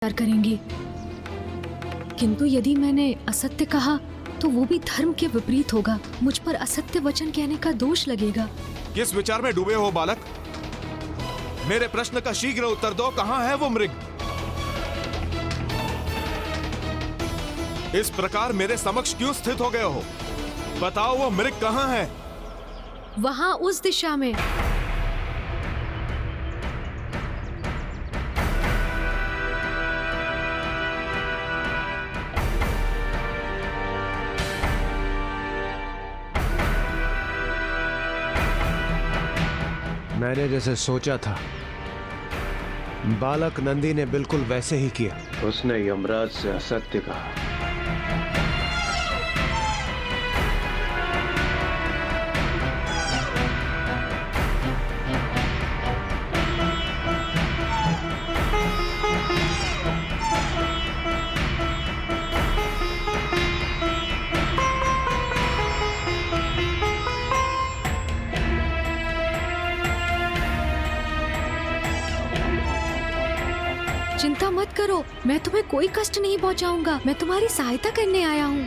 प्यार करेंगी, किंतु यदि मैंने असत्य कहा तो वो भी धर्म के विपरीत होगा। मुझ पर असत्य वचन कहने का दोष लगेगा। किस विचार में डूबे हो बालक? मेरे प्रश्न का शीघ्र उत्तर दो। कहां है वो मृग? इस प्रकार मेरे समक्ष क्यों स्थित हो गए हो? बताओ वो मृग कहां है? वहां उस दिशा में। मैंने जैसे सोचा था, बालक नंदी ने बिल्कुल वैसे ही किया। उसने यमराज से असत्य कहा। चिंता मत करो, मैं तुम्हें कोई कष्ट नहीं पहुंचाऊंगा। मैं तुम्हारी सहायता करने आया हूँ।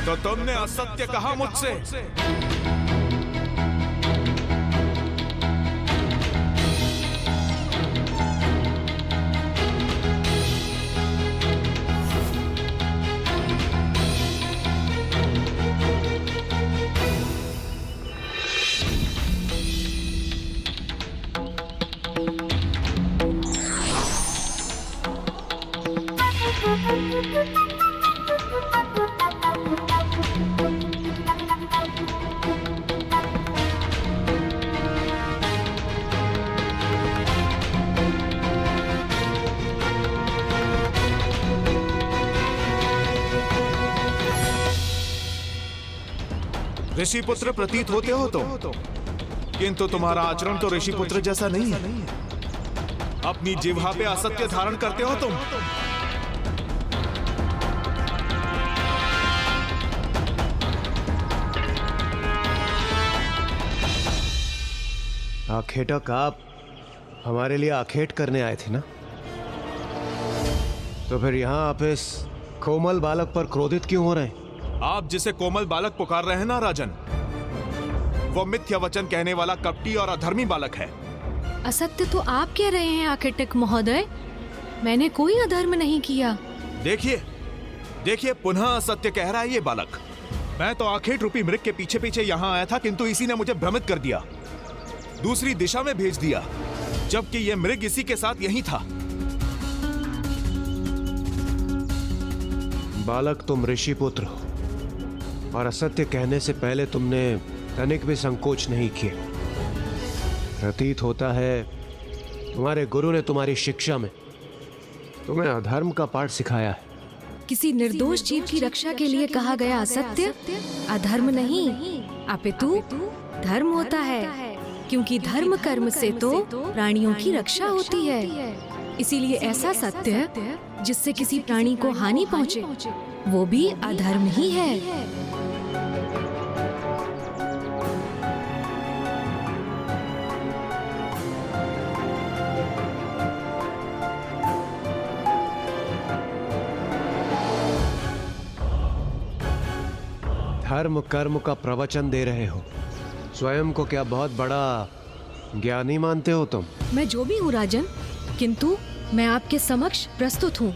तो तुमने असत्य कहा मुझसे। ऋषिपुत्र प्रतीत होते हो तुम, किंतु तुम्हारा आचरण तो ऋषिपुत्र जैसा नहीं है। अपनी जिह्वा पे असत्य धारण करते हो तुम। आखेटक, आप हमारे लिए आखेट करने आए थे ना? तो फिर यहां आप इस कोमल बालक पर क्रोधित क्यों हो रहे हैं? आप जिसे कोमल बालक पुकार रहे हैं ना राजन, वो मिथ्या वचन कहने वाला कपटी और अधर्मी बालक है। असत्य तो आप कह रहे हैं आखेटक महोदय। मैंने कोई अधर्म नहीं किया। देखिए देखिए, पुनः असत्य कह रहा है ये बालक। मैं तो आखेट रूपी मृग के पीछे पीछे यहाँ आया था, किंतु इसी ने मुझे भ्रमित कर दिया, दूसरी दिशा में भेज दिया, जबकि ये मृग इसी के साथ यहीं था। बालक, तुम ऋषिपुत्र हो और असत्य कहने से पहले तुमने तनिक भी संकोच नहीं किया। प्रतीत होता है तुम्हारे गुरु ने तुम्हारी शिक्षा में तुम्हें अधर्म का पाठ सिखाया है। किसी निर्दोष जीव की रक्षा के लिए कहा गया असत्य अधर्म नहीं, अपितु धर्म होता है, क्योंकि धर्म कर्म से तो प्राणियों की रक्षा होती है। इसीलिए ऐसा सत्य जिससे किसी प्राणी को हानि पहुंचे, वो भी अधर्म ही है। धर्म कर्म का प्रवचन दे रहे हो। स्वयं को क्या बहुत बड़ा ज्ञानी मानते हो तुम? मैं जो भी हूँ राजन, किंतु मैं आपके समक्ष प्रस्तुत हूँ।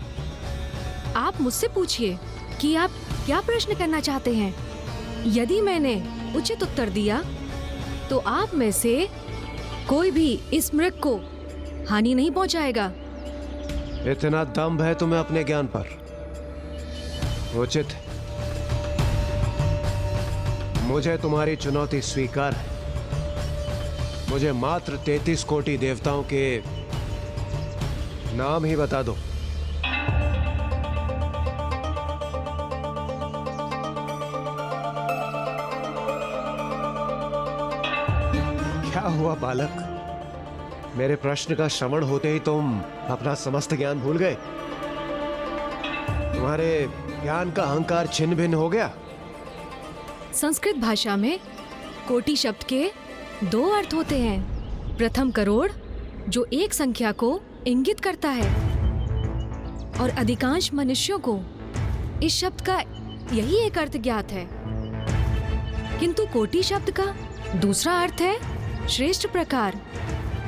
आप मुझसे पूछिए कि आप क्या प्रश्न करना चाहते हैं। यदि मैंने उचित उत्तर दिया तो आप में से कोई भी इस मृग को हानि नहीं पहुंचाएगा। इतना दम्भ है तुम्हें अपने ज्ञान पर? उचित है। मुझे तुम्हारी चुनौती स्वीकार है। मुझे मात्र 33 कोटि देवताओं के नाम ही बता दो। हुआ बालक? मेरे प्रश्न का श्रवण होते ही तुम अपना समस्त ज्ञान भूल गए? तुम्हारे ज्ञान का अहंकार छिन्न भिन्न हो गया? संस्कृत भाषा में कोटि शब्द के 2 अर्थ होते हैं। प्रथम करोड़, जो एक संख्या को इंगित करता है, और अधिकांश मनुष्यों को इस शब्द का यही एक अर्थ ज्ञात है। किंतु कोटि शब्द का दूसरा अर्थ है श्रेष्ठ प्रकार,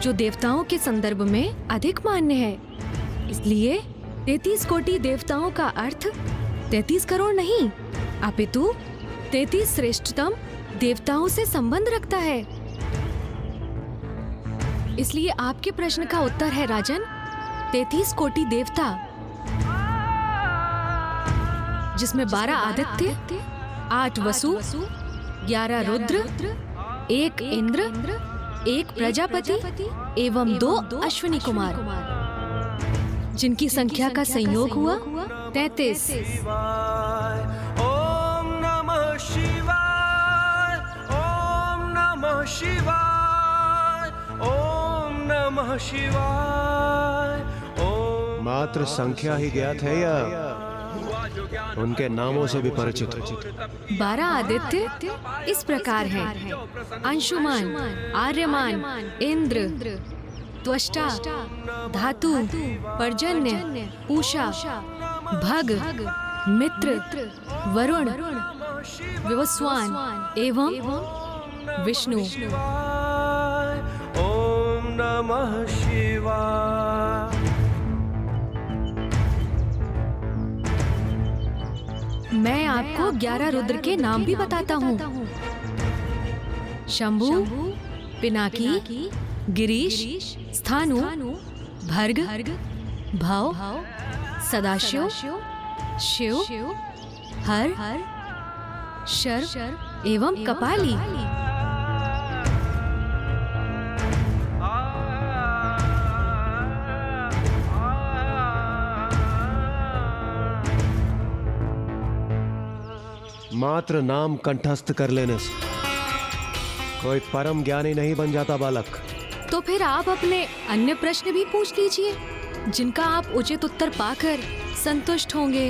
जो देवताओं के संदर्भ में अधिक मान्य है। इसलिए 33 कोटि देवताओं का अर्थ 33 करोड़ नहीं, अपितु 33 श्रेष्ठतम देवताओं से संबंध रखता है। इसलिए आपके प्रश्न का उत्तर है राजन, 33 कोटि देवता, जिसमें 12 आदित्य, 8 वसु, 11 रुद्र, 1 इंद्र, 1 प्रजापति एवं 2 अश्विनी कुमार, जिनकी संख्या का संयोग हुआ 33। ओम नमः शिवाय, ओम नमः शिवाय, ओम नमः शिवाय, ओम। मात्र संख्या ही ज्ञात है या उनके नामों से भी परिचित हो? 12 आदित्य इस प्रकार हैं: अंशुमान, आर्यमान, इंद्र, त्वष्टा, धातु, पर्जन्य, पूषा, भग, मित्र, वरुण, विवस्वान एवं विष्णु। ओम नमः शिवाय। मैं आपको 11 रुद्र के नाम भी बताता हूँ: शंभु, पिनाकी, गिरीश, स्थानु, भर्ग, भव, सदाशिव, शिव, हर, शर एवं कपाली। मात्र नाम कंठस्थ कर लेने से कोई परम ज्ञानी नहीं बन जाता बालक। तो फिर आप अपने अन्य प्रश्न भी पूछ लीजिए, जिनका आप उचित उत्तर पाकर संतुष्ट होंगे।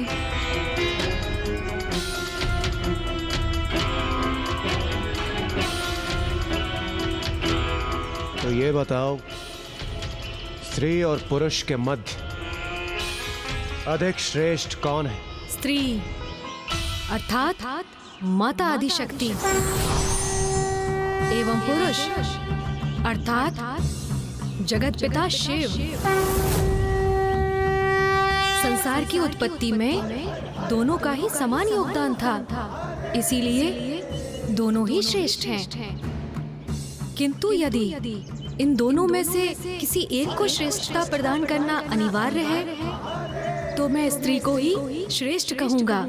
तो ये बताओ, स्त्री और पुरुष के मध्य अधिक श्रेष्ठ कौन है? स्त्री अर्थात माता आदिशक्ति एवं पुरुष अर्थात जगत पिता शिव। संसार की उत्पत्ति में दोनों का ही समान योगदान था, इसीलिए दोनों ही श्रेष्ठ हैं। किंतु यदि इन दोनों में से किसी एक को श्रेष्ठता प्रदान करना अनिवार्य है, तो मैं स्त्री को ही श्रेष्ठ कहूंगा,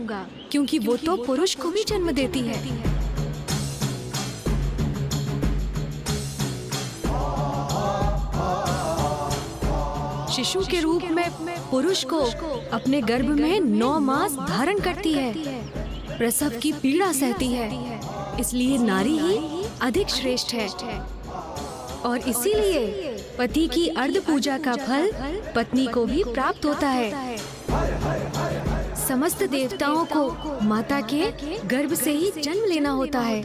क्योंकि वो तो पुरुष को भी जन्म देती है। शिशु के रूप में पुरुष को अपने गर्भ में 9 मास धारण करती है, प्रसव की पीड़ा सहती है, इसलिए नारी ही अधिक श्रेष्ठ है। और इसीलिए पति की अर्ध पूजा का फल पत्नी को भी प्राप्त होता है। समस्त देवताओं को माता के गर्भ से ही जन्म लेना होता है।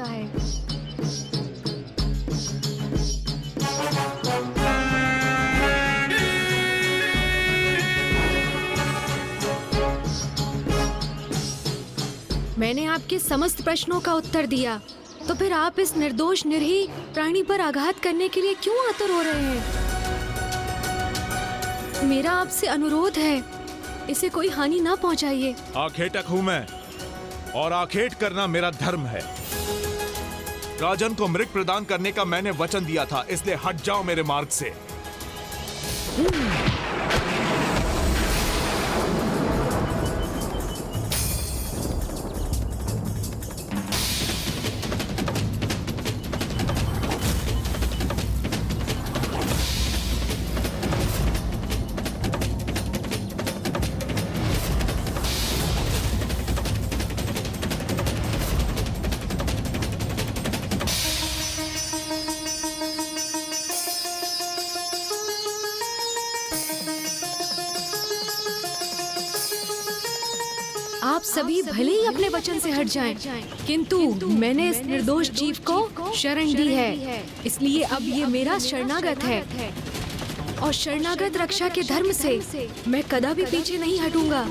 मैंने आपके समस्त प्रश्नों का उत्तर दिया, तो फिर आप इस निर्दोष निरीह प्राणी पर आघात करने के लिए क्यों आतुर हो रहे हैं? मेरा आपसे अनुरोध है, इसे कोई हानि ना पहुंचाइए। आखेटक हूं मैं, और आखेट करना मेरा धर्म है। राजन को मृग प्रदान करने का मैंने वचन दिया था, इसलिए हट जाओ मेरे मार्ग से। सभी भले ही अपने वचन से हट जाएं, किंतु मैंने इस निर्दोष जीव को शरण दी है, इसलिए अब ये मेरा शरणागत है और शरणागत रक्षा के धर्म से मैं कदापि पीछे नहीं हटूंगा।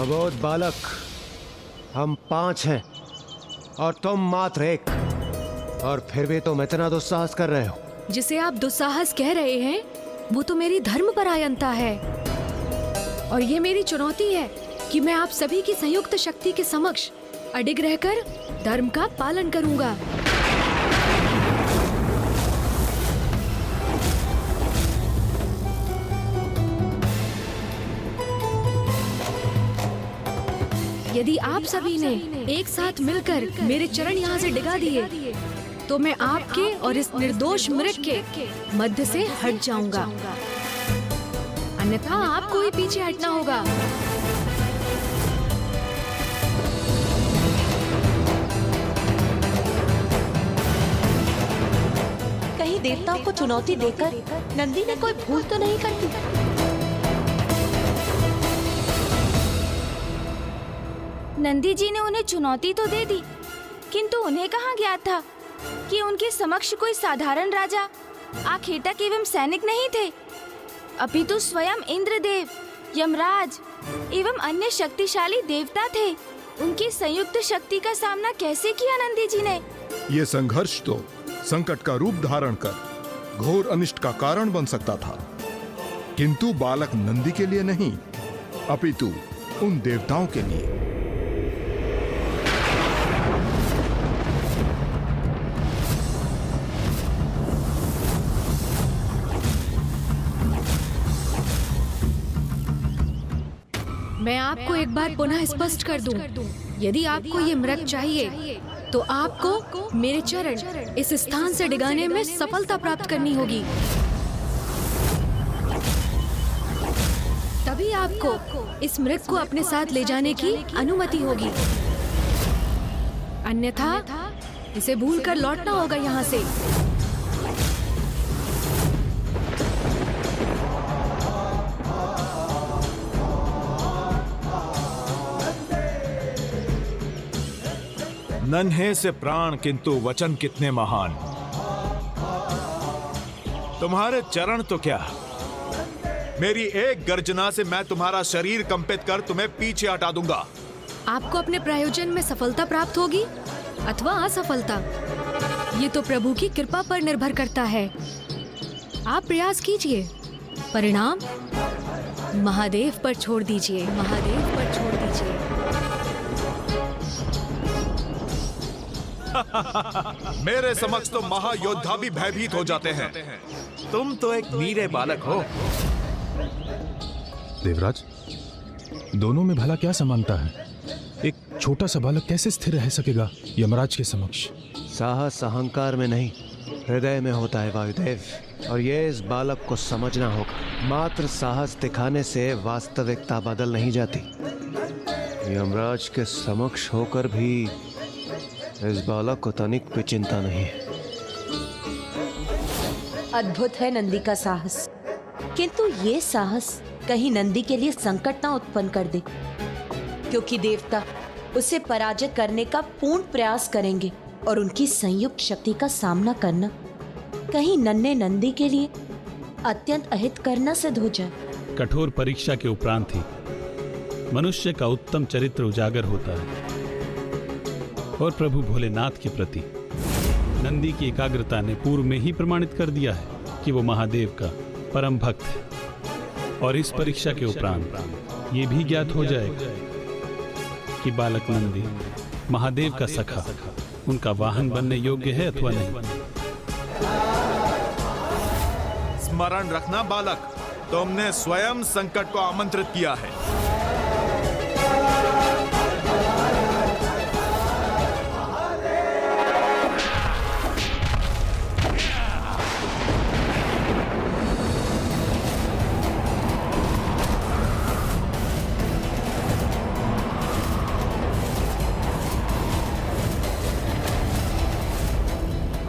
अबोध बालक, हम 5 हैं और तुम मात्र 1, और फिर भी तुम इतना दुस्साहस कर रहे हो। जिसे आप दुस्साहस कह रहे हैं वो तो मेरी धर्मपरायणता है, और ये मेरी चुनौती है कि मैं आप सभी की संयुक्त शक्ति के समक्ष अडिग रहकर धर्म का पालन करूंगा। यदि आप सभी ने एक साथ मिलकर मेरे चरण यहाँ से डिगा दिए तो मैं आपके और इस निर्दोष मृग के मध्य से हट जाऊंगा, अन्यथा आपको ही पीछे हटना होगा। कहीं देवताओं को चुनौती देकर नंदी ने कोई भूल तो नहीं कर दी? नंदी जी ने उन्हें चुनौती तो दे दी, किंतु उन्हें कहाँ ज्ञात था कि उनके समक्ष कोई साधारण राजा, आखेटक एवं सैनिक नहीं थे, अपितु स्वयं इंद्रदेव, यमराज एवं अन्य शक्तिशाली देवता थे। उनकी संयुक्त शक्ति का सामना कैसे किया नंदी जी ने? ये संघर्ष तो संकट का रूप धारण कर घोर अनिष्ट का कारण बन सकता था, किंतु बालक नंदी के लिए नहीं, अपितु उन देवताओं के लिए। मैं आपको एक बार पुनः स्पष्ट कर दूं, यदि आपको ये मृग चाहिए तो आपको मेरे चरण इस स्थान से डिगाने में सफलता प्राप्त करनी होगी, तभी आपको इस मृग को अपने साथ ले जाने की अनुमति होगी, अन्यथा इसे भूलकर लौटना होगा यहाँ से। नन्हे से प्राण किंतु वचन कितने महान। तुम्हारे चरण तो क्या, मेरी एक गर्जना से मैं तुम्हारा शरीर कंपित कर तुम्हें पीछे हटा दूंगा। आपको अपने प्रयोजन में सफलता प्राप्त होगी अथवा असफलता, ये तो प्रभु की कृपा पर निर्भर करता है। आप प्रयास कीजिए, परिणाम महादेव पर छोड़ दीजिए, महादेव पर छोड़ दीजिए। मेरे समक्ष तो महायोद्धा भी भयभीत हो जाते हैं, तुम तो एक नीरे बालक हो। देवराज, दोनों में भला क्या समानता है? एक छोटा सा बालक कैसे स्थिर रह सकेगा यमराज के समक्ष? साहस अहंकार में नहीं, हृदय में होता है वायुदेव, और ये इस बालक को समझना होगा। मात्र साहस दिखाने से वास्तविकता बदल नहीं जाती। यमराज के समक्ष होकर भी इस बालक को तनिक भी चिंता नहीं है। अद्भुत है नंदी का साहस, किंतु ये साहस कहीं नंदी के लिए संकट ना उत्पन्न कर दे, क्योंकि देवता उसे पराजित करने का पूर्ण प्रयास करेंगे और उनकी संयुक्त शक्ति का सामना करना कहीं नन्हे नंदी के लिए अत्यंत अहित करना सिद्ध हो जाए। कठोर परीक्षा के उपरांत ही मनुष्य का उत्तम चरित्र उजागर होता है, और प्रभु भोलेनाथ के प्रति नंदी की एकाग्रता ने पूर्व में ही प्रमाणित कर दिया है कि वो महादेव का परम भक्त है। और इस परीक्षा के उपरांत ये भी ज्ञात हो जाएगा कि बालक नंदी महादेव का सखा, उनका वाहन बनने योग्य है अथवा नहीं। स्मरण रखना बालक, तुमने स्वयं संकट को आमंत्रित किया है।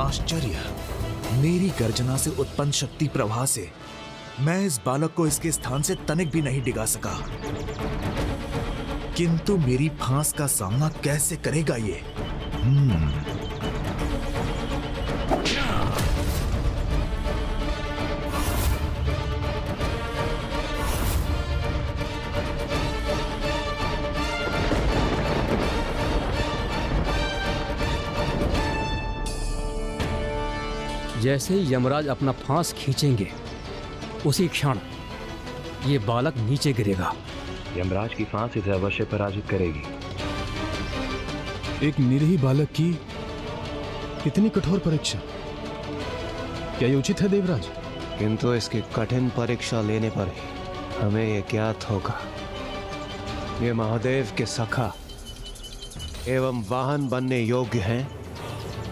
आश्चर्य, मेरी गर्जना से उत्पन्न शक्ति प्रवाह से मैं इस बालक को इसके स्थान से तनिक भी नहीं डिगा सका, किंतु मेरी फांस का सामना कैसे करेगा ये? जैसे ही यमराज अपना फांस खींचेंगे उसी क्षण ये बालक नीचे गिरेगा। यमराज की फांस इसे अवश्य पराजित करेगी। एक निरीह बालक की इतनी कठोर परीक्षा, क्या ये उचित है देवराज? किंतु इसकी कठिन परीक्षा लेने पर ही हमें ये ज्ञात होगा ये महादेव के सखा एवं वाहन बनने योग्य हैं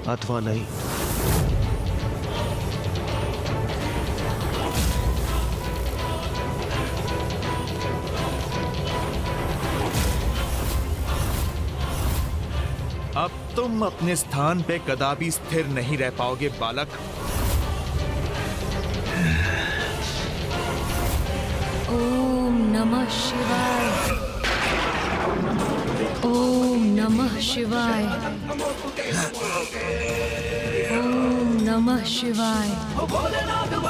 अथवा नहीं। अब तुम अपने स्थान पे कदापि स्थिर नहीं रह पाओगे बालक। ओम नमः शिवाय। ओम नमः शिवाय। ओम नमः शिवाय। ओम नमः शिवाय।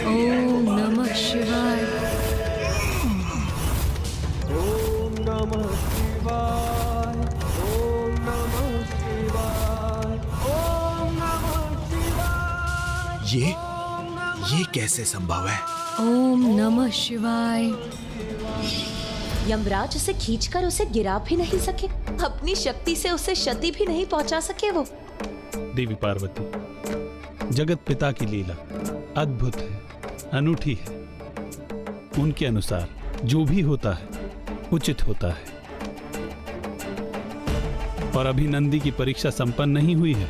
ओम नमः शिवाय। ओम नमः शिवाय। ओम नमः शिवाय। ये कैसे संभव है? ओम नमः शिवाय। यमराज उसे खींचकर उसे गिरा भी नहीं सके, अपनी शक्ति से उसे क्षति भी नहीं पहुंचा सके। वो देवी पार्वती, जगत पिता की लीला अद्भुत है, अनूठी है। उनके अनुसार जो भी होता है उचित होता है। और अभी नंदी की परीक्षा संपन्न नहीं हुई है।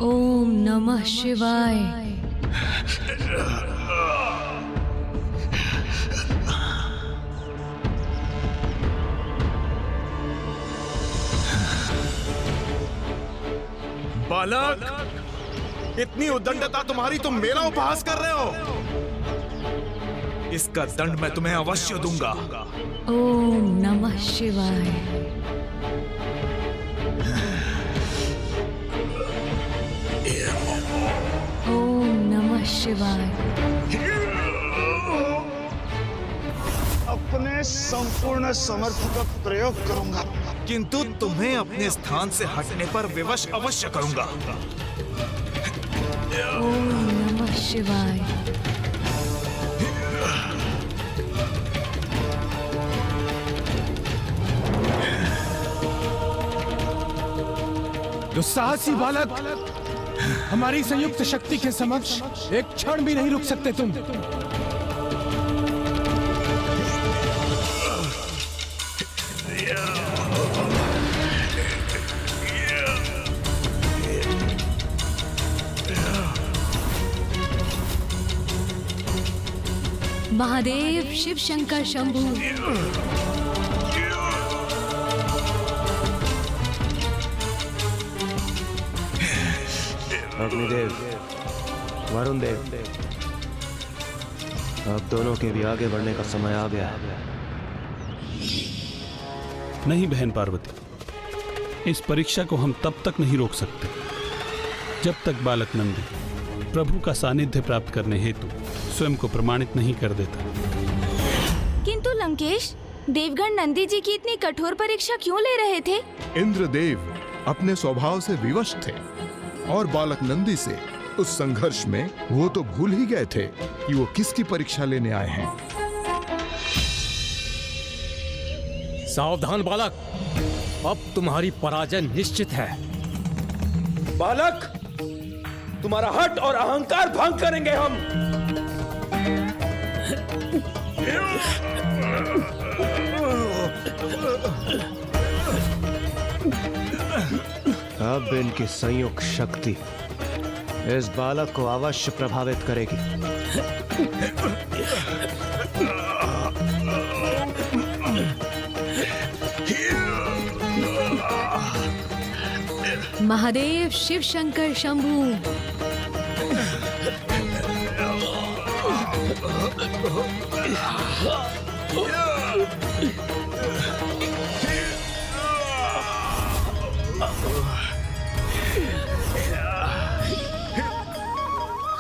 ओम नमः शिवाय। बालक, इतनी उद्दंडता तुम्हारी, तुम मेरा उपहास कर रहे हो। इसका दंड मैं तुम्हें अवश्य दूंगा। ओम नमः शिवाय। ओम नमः शिवाय। अपने संपूर्ण समर्थ का प्रयोग करूंगा, किंतु तुम्हें अपने स्थान से हटने पर विवश अवश्य करूंगा। ओम नमः शिवाय। दुस्साहसी बालक, हमारी संयुक्त शक्ति के समक्ष एक क्षण भी नहीं रुक सकते तुम। महादेव, शिव शंकर शंभु। अग्निदेव, वरुण देव, अब दोनों के भी आगे बढ़ने का समय आ गया है। नहीं बहन पार्वती, इस परीक्षा को हम तब तक नहीं रोक सकते जब तक बालक नंदी प्रभु का सानिध्य प्राप्त करने हेतु स्वयं को प्रमाणित नहीं कर देता। किंतु लंकेश, देवगण नंदी जी की इतनी कठोर परीक्षा क्यों ले रहे थे? इंद्रदेव अपने स्वभाव से विवश थे और बालक नंदी से उस संघर्ष में वो तो भूल ही गए थे कि वो किसकी परीक्षा लेने आए हैं। सावधान बालक, अब तुम्हारी पराजय निश्चित है। बालक, तुम्हारा हट और अहंकार भंग करेंगे हम। अब इनकी संयुक्त शक्ति इस बालक को अवश्य प्रभावित करेगी। महादेव शिव शंकर शंभू।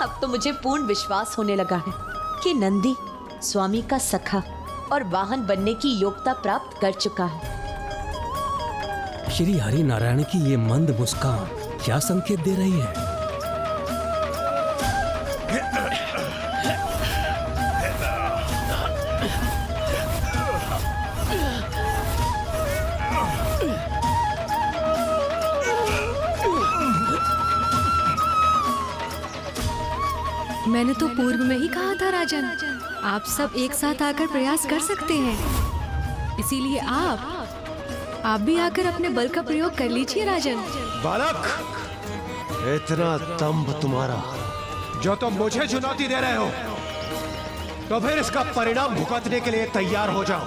अब तो मुझे पूर्ण विश्वास होने लगा है कि नंदी स्वामी का सखा और वाहन बनने की योग्यता प्राप्त कर चुका है। श्री हरि नारायण की ये मंद मुस्कान क्या संकेत दे रही है? मैंने तो पूर्व में ही कहा था राजन, आप सब एक साथ आकर प्रयास कर सकते हैं। इसीलिए आप भी आकर अपने बल का प्रयोग कर लीजिए राजन। बालक, इतना दम्भ तुम्हारा जो तुम मुझे चुनौती दे रहे हो, तो फिर इसका परिणाम भुगतने के लिए तैयार हो जाओ।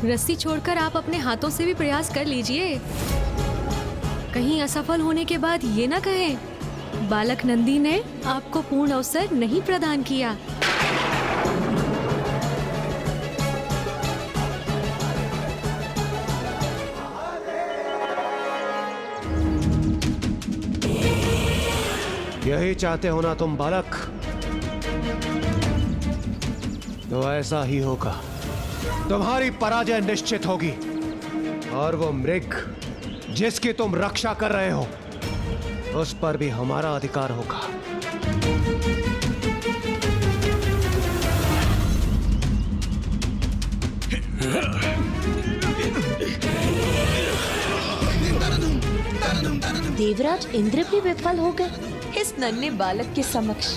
रस्सी छोड़कर आप अपने हाथों से भी प्रयास कर लीजिए। कहीं असफल होने के बाद ये ना कहें बालक नंदी ने आपको पूर्ण अवसर नहीं प्रदान किया। यही चाहते हो ना तुम बालक? तो ऐसा ही होगा। तुम्हारी पराजय निश्चित होगी और वो मृग जिसकी तुम रक्षा कर रहे हो, उस पर भी हमारा अधिकार होगा। देवराज इंद्र भी विफल हो गए इस नन्हे बालक के समक्ष।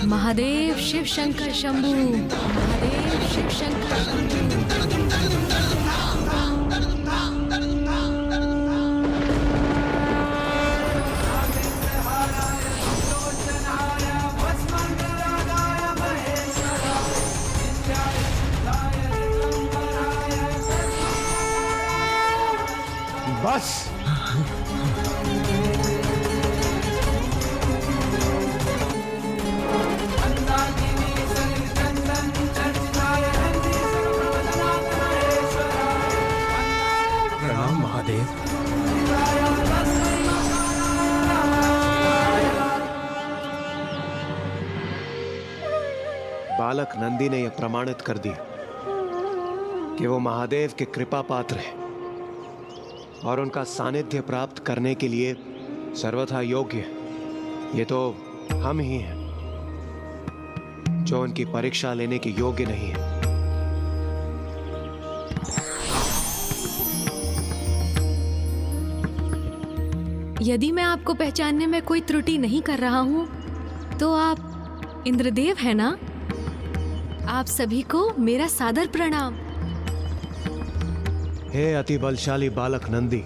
महादेव शिव शंकर शंभू, महादेव शिव शंकर शंभू। बस प्रणाम महादेव। बालक नंदी ने यह प्रमाणित कर दिया कि वो महादेव के कृपा पात्र है और उनका सानिध्य प्राप्त करने के लिए सर्वथा योग्य है। ये तो हम ही हैं जो उनकी परीक्षा लेने के योग्य नहीं है। यदि मैं आपको पहचानने में कोई त्रुटि नहीं कर रहा हूँ तो आप इंद्रदेव हैं ना? आप सभी को मेरा सादर प्रणाम। हे अति बलशाली बालक नंदी,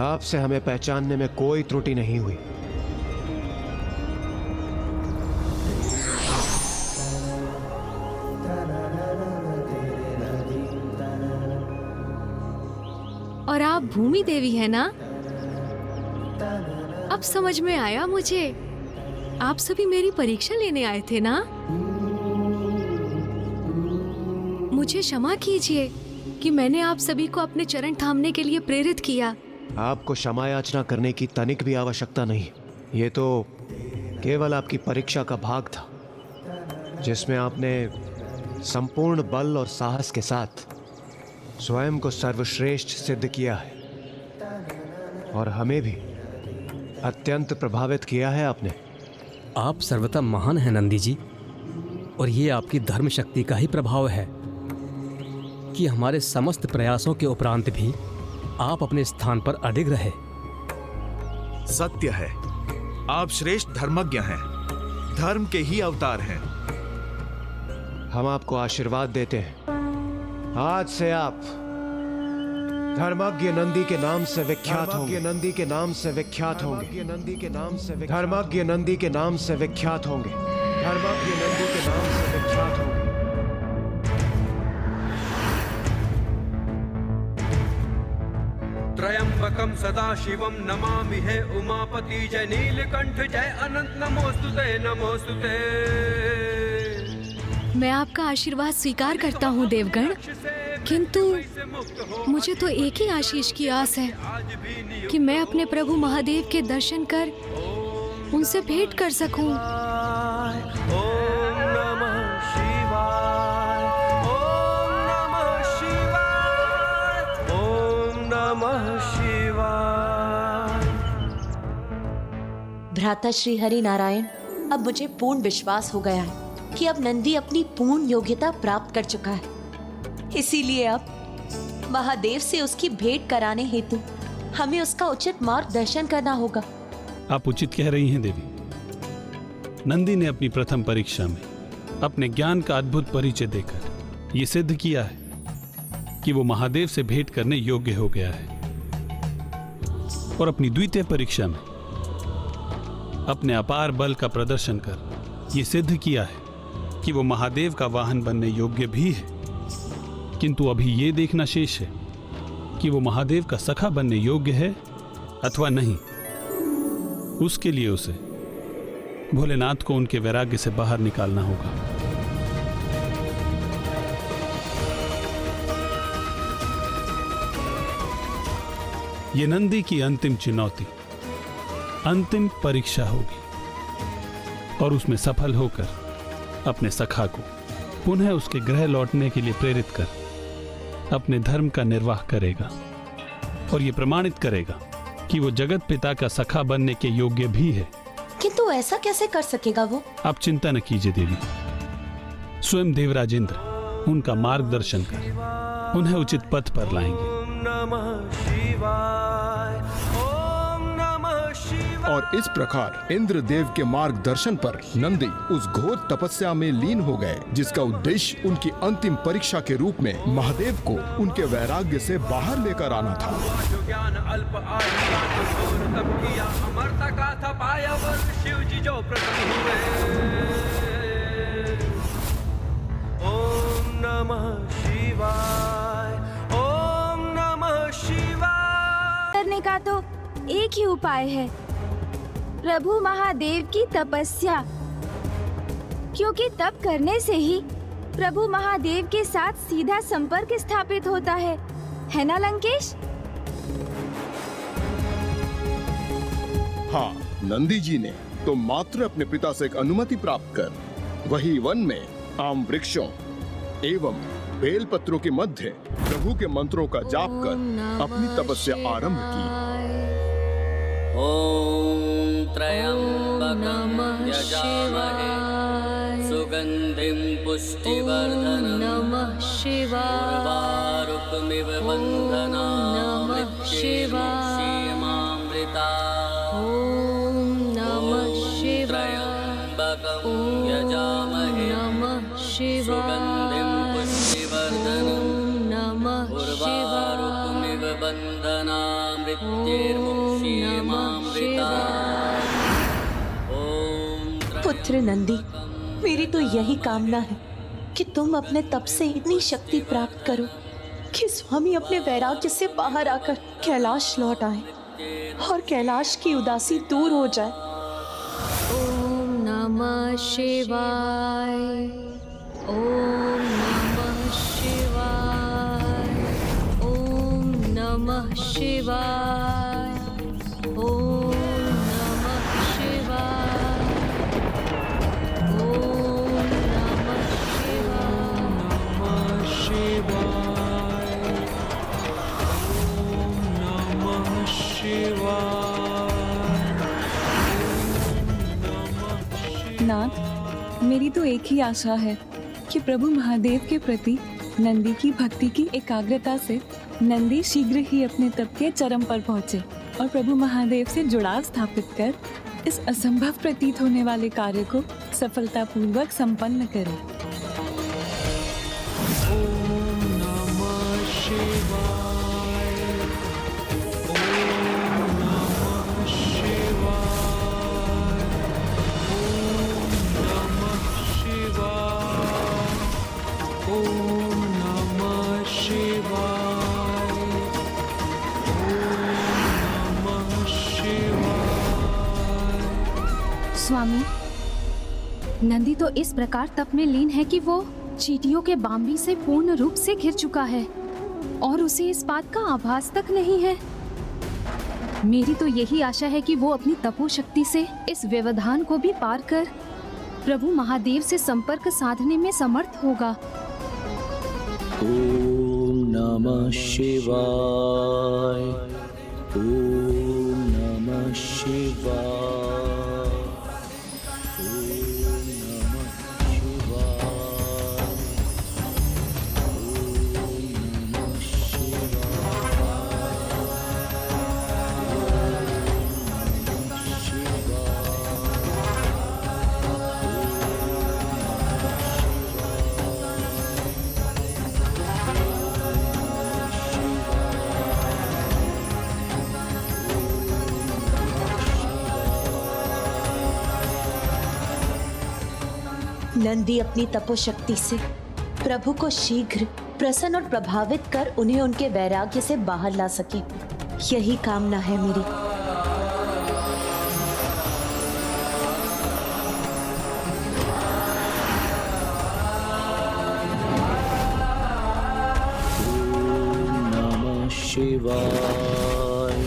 आपसे हमें पहचानने में कोई त्रुटि नहीं हुई। और आप भूमि देवी है ना? अब समझ में आया मुझे, आप सभी मेरी परीक्षा लेने आए थे ना? मुझे क्षमा कीजिए कि मैंने आप सभी को अपने चरण थामने के लिए प्रेरित किया, आपको क्षमा याचना करने की तनिक भी आवश्यकता नहीं। ये तो केवल आपकी परीक्षा का भाग था, जिसमें आपने संपूर्ण बल और साहस के साथ स्वयं को सर्वश्रेष्ठ सिद्ध किया है, और हमें भी अत्यंत प्रभावित किया है आपने। आप सर्वथा महान हैं नंदी जी, और ये आपकी धर्म शक्ति का ही प्रभाव है कि हमारे समस्त प्रयासों के उपरांत भी आप अपने स्थान पर अडिग रहे। सत्य है, आप श्रेष्ठ धर्मज्ञ हैं, धर्म के ही अवतार हैं। हम आपको आशीर्वाद देते हैं। आज से आप धर्मज्ञ नंदी के नाम से विख्यात होंगे। नंदी के नाम से विख्यात होंगे। नंदी के नाम से धर्मज्ञ नंदी के नाम से विख्यात होंगे। धर्मज्ञ नंदी के नाम से विख्यात होंगे। त्रयंबकम सदा शिवम नमामि हे उमापति। जय नीलकंठ जय अनंत नमोस्तुते नमोस्तुते। मैं आपका आशीर्वाद स्वीकार करता हूँ देवगण, किंतु मुझे तो एक ही आशीष की आस है कि मैं अपने प्रभु महादेव के दर्शन कर उनसे भेंट कर सकूं। ओम नमः शिवाय, ओम नमः शिवाय, ओम नमः शिवाय। भ्राता श्री हरि नारायण, अब मुझे पूर्ण विश्वास हो गया है कि अब नंदी अपनी पूर्ण योग्यता प्राप्त कर चुका है। इसीलिए अब महादेव से उसकी भेंट कराने हेतु हमें उसका उचित मार्गदर्शन करना होगा। आप उचित कह रही हैं देवी। नंदी ने अपनी प्रथम परीक्षा में अपने ज्ञान का अद्भुत परिचय देकर यह सिद्ध किया है कि वो महादेव से भेंट करने योग्य हो गया है, और अपनी द्वितीय परीक्षा में अपने अपार बल का प्रदर्शन कर यह सिद्ध किया है कि वो महादेव का वाहन बनने योग्य भी है। किंतु अभी ये देखना शेष है कि वो महादेव का सखा बनने योग्य है अथवा नहीं। उसके लिए उसे भोलेनाथ को उनके वैराग्य से बाहर निकालना होगा। ये नंदी की अंतिम चुनौती, अंतिम परीक्षा होगी, और उसमें सफल होकर अपने सखा को पुनः उसके गृह लौटने के लिए प्रेरित कर अपने धर्म का निर्वाह करेगा, और ये प्रमाणित करेगा कि वो जगत पिता का सखा बनने के योग्य भी है। किंतु ऐसा कैसे कर सकेगा वो? आप चिंता न कीजिए देवी, स्वयं देवराज इंद्र उनका मार्गदर्शन कर उन्हें उचित पथ पर लाएंगे। ओम नमः शिवाय, ओम नमः शिवाय। और इस प्रकार इंद्रदेव के मार्गदर्शन पर नंदी उस घोर तपस्या में लीन हो गए, जिसका उद्देश्य उनकी अंतिम परीक्षा के रूप में महादेव को उनके वैराग्य से बाहर लेकर आना था। जो ज्ञान अल्प आयु घोर तप किया, अमरता का था पाया वर, शिव जी जो प्रसन्न हुए। ओम नमः शिवाय, ओम नमः शिवाय। करने का तो एक ही उपाय है, प्रभु महादेव की तपस्या, क्योंकि तप करने से ही प्रभु महादेव के साथ सीधा संपर्क स्थापित होता है ना लंकेश? हाँ, नंदी जी ने तो मात्र अपने पिता से एक अनुमति प्राप्त कर वही वन में आम वृक्षों एवं बेल पत्रों के मध्य प्रभु के मंत्रों का जाप कर अपनी तपस्या आरंभ की। ओम त्र्यंबकं यजामहे सुगंधिं पुष्टिवर्धनं नमः शिवाय उर्वारुकमिव बन्धनान् मृत्युर्मुक्षीयमामृता। ओम नमः शिवाय त्र्यंबकं यजामहे नमः शिवाय सुगंधिं पुष्टिवर्धनं नमः उर्वारुकमिव बन्धनान् मृत्युर्मुक्षीयमामृता। पुत्र नंदी, मेरी तो यही कामना है कि तुम अपने तप से इतनी शक्ति प्राप्त करो कि स्वामी अपने वैराग्य से बाहर आकर कैलाश लौट आए और कैलाश की उदासी दूर हो जाए। ओम नमः शिवाय, ओम नमः शिवाय, ओम नमः शिवाय। नाथ, मेरी तो एक ही आशा है कि प्रभु महादेव के प्रति नंदी की भक्ति की एकाग्रता से नंदी शीघ्र ही अपने तप के चरम पर पहुँचे और प्रभु महादेव से जुड़ाव स्थापित कर इस असंभव प्रतीत होने वाले कार्य को सफलतापूर्वक संपन्न करे। ओम नमः शिवाय। ओम नमः शिवाय। ओम नमः शिवाय। ओम नमः शिवाय। स्वामी, नंदी तो इस प्रकार तप में लीन है कि वो चींटियों के बाम्बी से पूर्ण रूप से घिर चुका है और उसे इस बात का आभास तक नहीं है। मेरी तो यही आशा है कि वो अपनी तपोशक्ति से इस व्यवधान को भी पार कर प्रभु महादेव से संपर्क साधने में समर्थ होगा। ओम नमः शिवाय। ओम नमः शिवाय। नंदी अपनी तपोशक्ति से प्रभु को शीघ्र प्रसन्न और प्रभावित कर उन्हें उनके वैराग्य से बाहर ला सके, यही कामना है मेरी। ओम नमः शिवाय।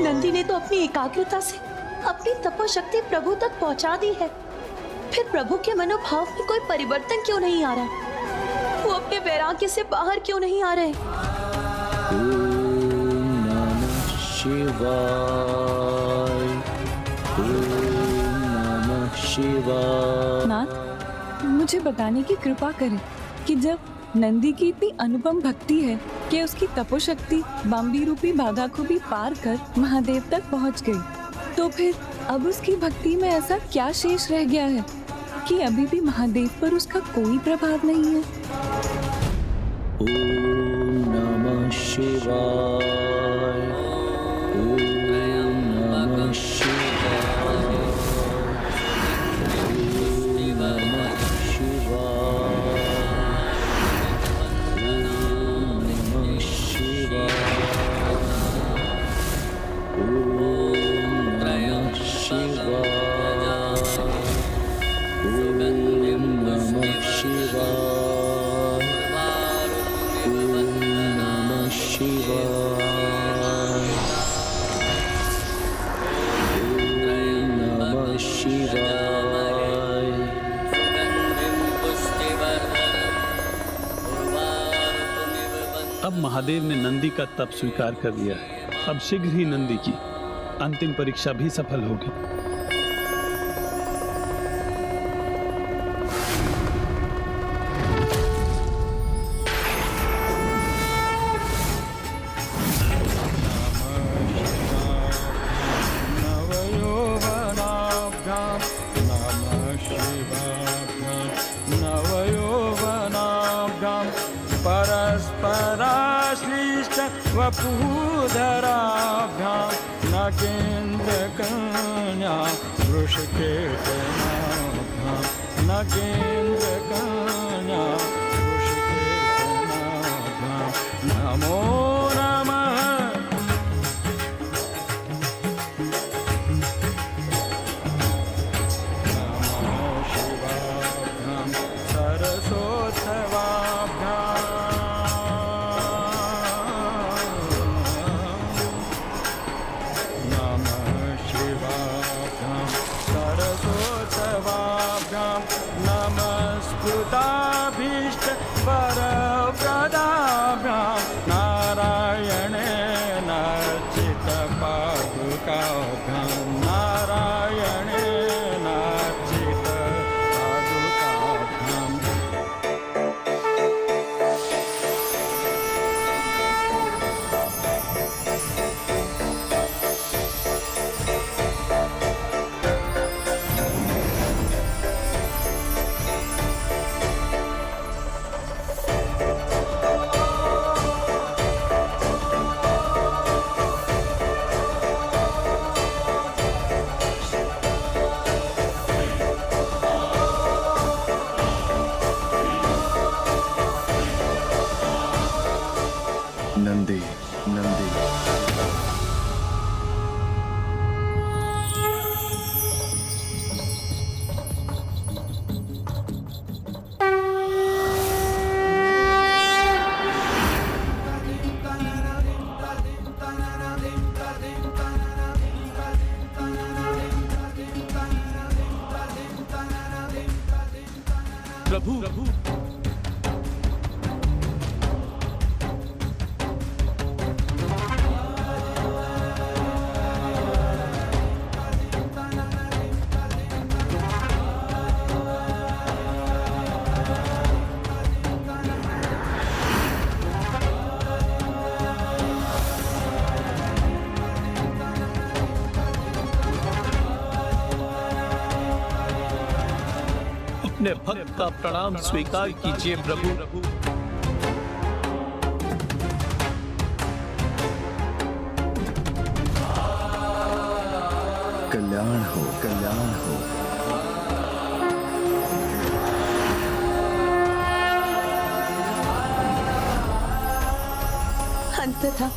नंदी ने तो अपनी एकाग्रता से अपनी तपोशक्ति प्रभु तक पहुंचा दी है, फिर प्रभु के मनोभाव में कोई परिवर्तन क्यों नहीं आ रहा? वो अपने वैराग्य से बाहर क्यों नहीं आ रहे? ओम नमः शिवाय। ओम नमः शिवाय। नाथ, मुझे बताने की कृपा करें कि जब नंदी की इतनी अनुपम भक्ति है कि उसकी तपोशक्ति बाम्बी रूपी बाधा को भी पार कर महादेव तक पहुंच गई, तो फिर अब उसकी भक्ति में ऐसा क्या शेष रह गया है कि अभी भी महादेव पर उसका कोई प्रभाव नहीं है? ओम नमः शिवाय। ओम नमः शिवाय। ओम नमः शिवाय। ओम नमः शिवाय। ओम नमः शिवाय। ओम नमः शिवाय। अब महादेव ने नंदी का तप स्वीकार कर लिया है। अब शीघ्र ही नंदी की अंतिम परीक्षा भी सफल होगी। वपुधराभ्यां नगेन्द्रकन्या वृषकेतनाभ्यां नगेन्द्रकन्या वृषकेतनाभ्यां नमो नमः। नमो शिवाभ्यां सरसोत्सवाभ्यां नंदी नंदी प्रभु अपने भक्त का प्रणाम स्वीकार कीजिए प्रभु। कल्याण हो कल्याण हो। अंततः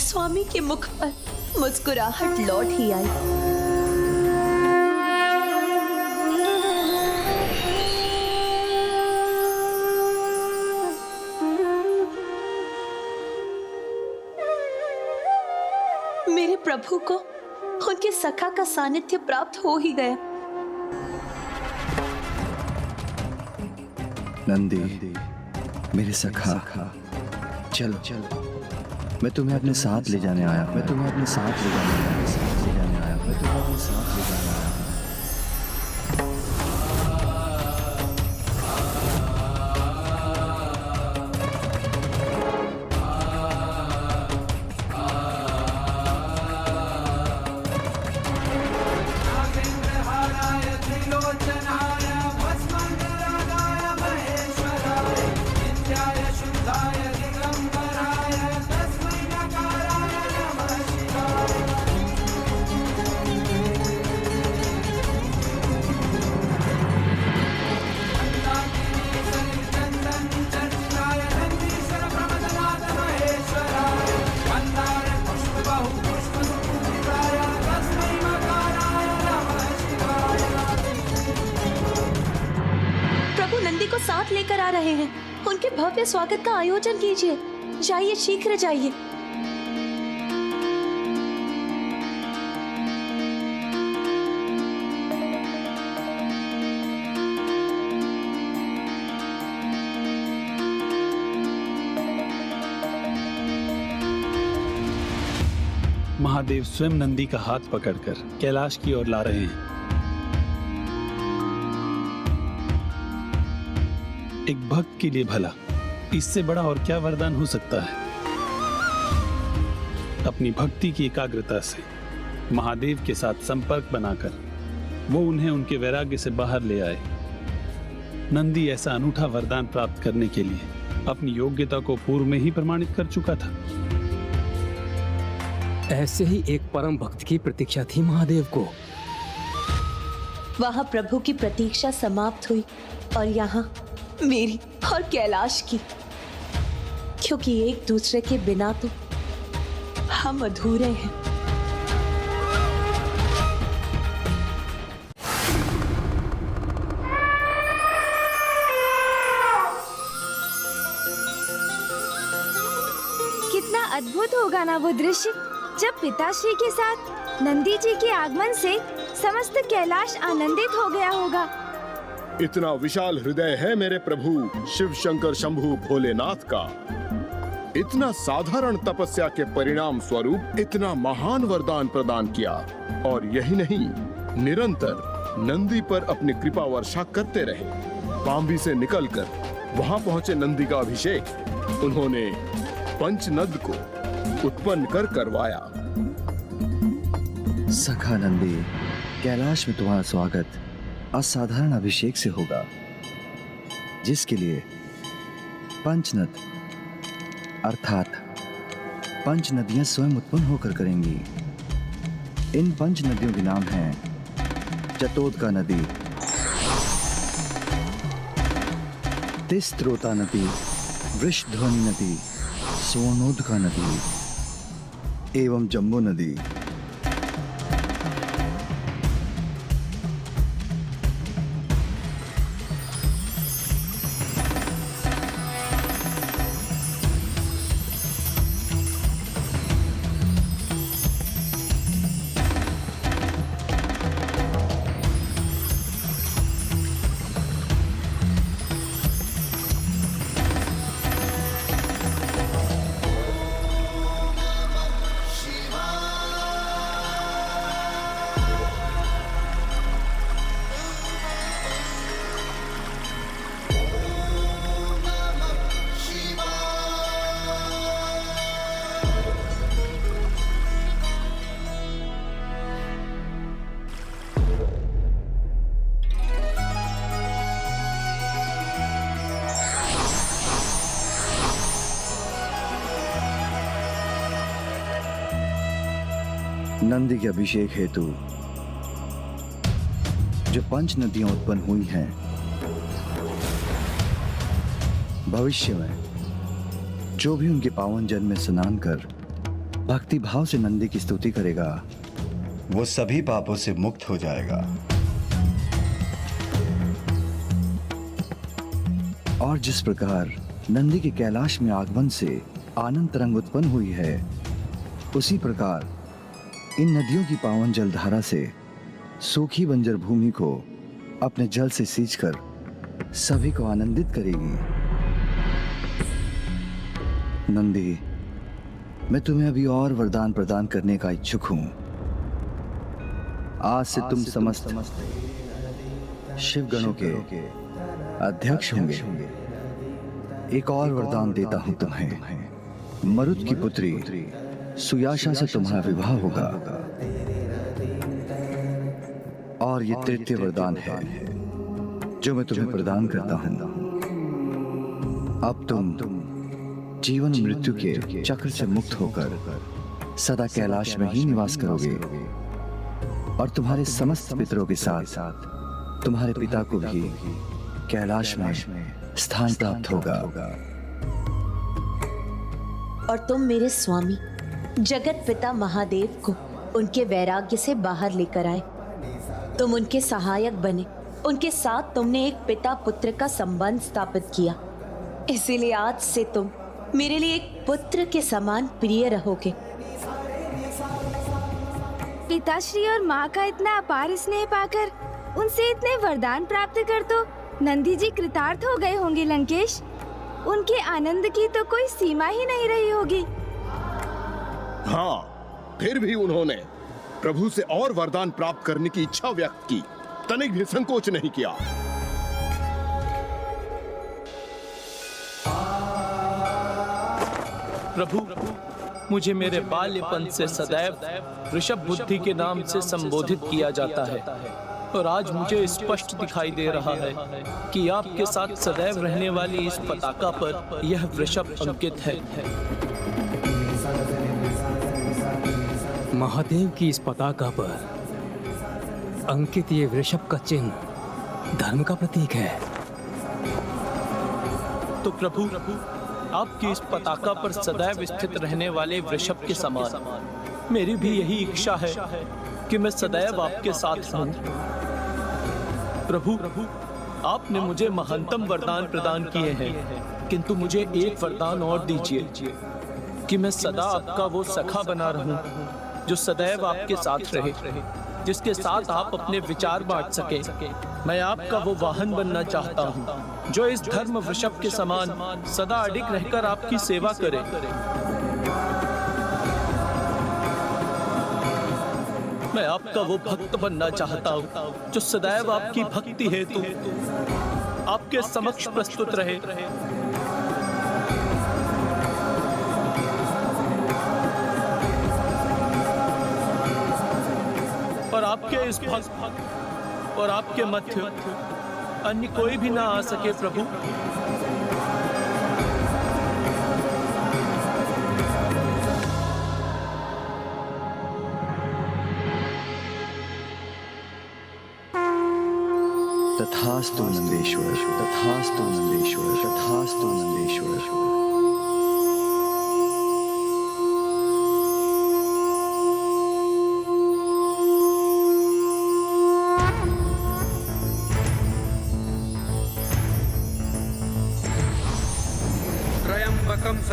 स्वामी के मुख पर मुस्कुराहट लौट ही आई। मेरे प्रभु को उनके सखा का सानिध्य प्राप्त हो ही गया। नंदी मेरे सखा, चलो चलो, मैं तुम्हें अपने साथ ले जाने आया। मैं तुम्हें अपने साथ ले जाने आया। मैं तुम्हें अपने साथ ले जाने आया। साथ लेकर आ रहे हैं। उनके भव्य स्वागत का आयोजन कीजिए। जाइए, शीघ्र जाइए। महादेव स्वयं नंदी का हाथ पकड़कर कैलाश की ओर ला रहे हैं। एक भक्त के लिए भला इससे बड़ा और क्या वरदान हो सकता है। अपनी भक्ति की एकाग्रता से महादेव के साथ संपर्क बनाकर वो उन्हें उनके वैराग्य से बाहर ले आए। नंदी ऐसा अनूठा वरदान प्राप्त करने के लिए अपनी योग्यता को पूर्व में ही प्रमाणित कर चुका था। ऐसे ही एक परम भक्त की प्रतीक्षा थी महादेव को। वहां प्रभु की प्रतीक्षा समाप्त हुई और यहाँ मेरी और कैलाश की, क्योंकि एक दूसरे के बिना तो हम अधूरे हैं। कितना अद्भुत होगा ना वो दृश्य, जब पिताश्री के साथ नंदी जी के आगमन से समस्त कैलाश आनंदित हो गया होगा। इतना विशाल हृदय है मेरे प्रभु शिव शंकर शंभु भोलेनाथ का। इतना साधारण तपस्या के परिणाम स्वरूप इतना महान वरदान प्रदान किया, और यही नहीं, निरंतर नंदी पर अपनी कृपा वर्षा करते रहे। बाम्बी से निकलकर वहां पहुंचे नंदी का अभिषेक उन्होंने पंचनद को उत्पन्न कर करवाया। सखा नंदी, कैलाश में तुम्हारा स्वागत असाधारण अभिषेक से होगा, जिसके लिए पंचनद अर्थात पंच नदियां स्वयं उत्पन्न होकर करेंगी। इन पंच नदियों के नाम हैं चतोदका नदी, तिस्त्रोता नदी, वृषध्वनि नदी, स्वर्णोदका नदी एवं जम्बू नदी, नंदी के अभिषेक हेतु जो 5 नदियां उत्पन्न हुई हैं, भविष्य में जो भी उनके पावन जल में स्नान कर भक्ति भाव से नंदी की स्तुति करेगा, वो सभी पापों से मुक्त हो जाएगा। और जिस प्रकार नंदी के कैलाश में आगमन से आनंद तरंग उत्पन्न हुई है, उसी प्रकार इन नदियों की पावन जलधारा से सूखी बंजर भूमि को अपने जल से सींचकर सभी को आनंदित करेगी। नंदी, मैं तुम्हें अभी और वरदान प्रदान करने का इच्छुक हूं। आज से तुम समस्त शिव गणों के अध्यक्ष होंगे। एक और वरदान देता हूं तुम्हें। मरुत की पुत्री सुयाशा से तुम्हारा विवाह होगा। और ये तृतीय वरदान है जो मैं तुम्हें प्रदान करता हूं। अब तुम जीवन मृत्यु के चक्र से मुक्त होकर सदा कैलाश में ही निवास करोगे और तुम्हारे समस्त पितरों के साथ तुम्हारे पिता को भी कैलाश में स्थान प्राप्त होगा। और तुम मेरे स्वामी जगत पिता महादेव को उनके वैराग्य से बाहर लेकर आए। तुम उनके सहायक बने। उनके साथ तुमने एक पिता पुत्र का संबंध स्थापित किया। इसीलिए आज से तुम मेरे लिए एक पुत्र के समान प्रिय रहोगे। पिताश्री और माँ का इतना अपार स्नेह पाकर उनसे इतने वरदान प्राप्त कर तो नंदी जी कृतार्थ हो गए होंगे लंकेश। उनके आनंद की तो कोई सीमा ही नहीं रही होगी। हाँ, फिर भी उन्होंने प्रभु से और वरदान प्राप्त करने की इच्छा व्यक्त की, तनिक भी संकोच नहीं किया। प्रभु, मुझे मेरे बाल्यपन से सदैव ऋषभ बुद्धि के नाम से संबोधित किया जाता है और आज मुझे स्पष्ट दिखाई दे रहा है कि आपके साथ सदैव रहने वाली इस पताका पर यह वृषभ अंकित है। महादेव की इस पताका पर अंकित ये वृषभ का चिन्ह धर्म का प्रतीक है। तो प्रभु, आपकी इस पताका पर सदैव स्थित रहने वाले वृषभ के समान मेरी भी यही इच्छा है कि मैं सदैव आपके साथ रहूं। प्रभु, आपने मुझे महानतम वरदान प्रदान किए हैं, किंतु मुझे एक वरदान और दीजिए कि मैं सदा आपका वो सखा बना रहूं जो सदैव आपके साथ रहे, जिसके साथ आप अपने विचार बांट सके। मैं आपका वो वाहन बनना चाहता हूँ जो इस धर्म वृषभ के समान सदा अडिग रहकर आपकी सेवा करे। मैं आपका वो भक्त बनना चाहता हूँ जो सदैव आपकी भक्ति हेतु आपके समक्ष प्रस्तुत रहे। और आपके इस भक्त और आपके मध्य अन्य कोई भी ना आ सके। प्रभु, तथास्तु नंदेश्वर, तथास्तु नंदेश्वर, तथास्तु नंदेश्वर।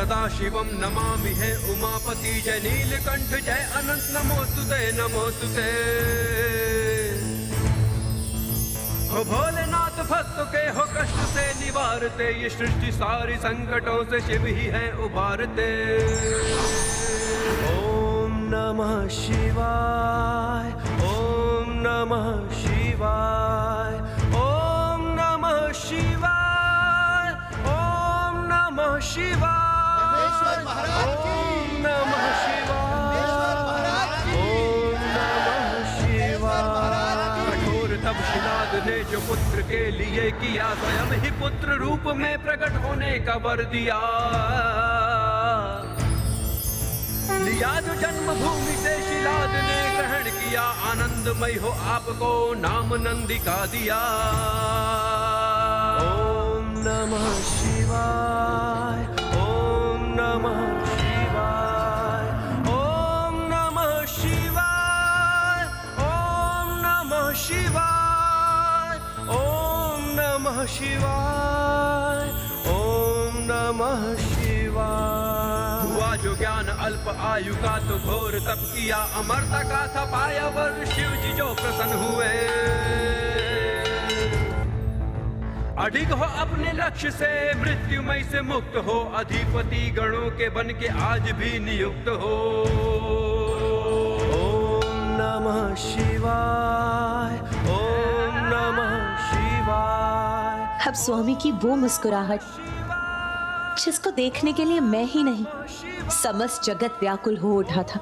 सदाशिवं नमामि है उमापति जय नीलकंठ जय अनंत नमोस्तुते नमोस्तुते। हो भोलेनाथ भक्तों के हो कष्ट से निवारते, ये सृष्टि सारी संकटों से शिव ही है उबारते। ओम नमः शिवाय, ओम नमः शिवाय, ओम नमः शिवाय, ओम नमः शिवाय, ओम नमः शिवाय, ओम नमः शिवाय। कठोर तप शिलाद ने जो पुत्र के लिए किया, स्वयं ही पुत्र रूप में प्रकट होने का वर दिया। लिया जो जन्मभूमि से शिलाद ने ग्रहण किया, आनंदमय हो आपको नाम नंदी का दिया। ओम नमः शिवाय, ओम नमः शिवाय, ओम नमः शिवाय, ओम नमः शिवाय, ओम नमः शिवाय, ओम नमः शिवाय। हुआ जो ज्ञान अल्प आयु का तो घोर तप किया, अमरता का था पाया वर शिव जी जो प्रसन्न हुए। अडिग हो अपने लक्ष्य से मृत्युमय से मुक्त हो, अधिपति गणों के बन के आज भी नियुक्त हो। ओम नमः शिवाय, ओम नमः शिवाय। अब स्वामी की वो मुस्कुराहट जिसको देखने के लिए मैं ही नहीं समस्त जगत व्याकुल हो उठा था,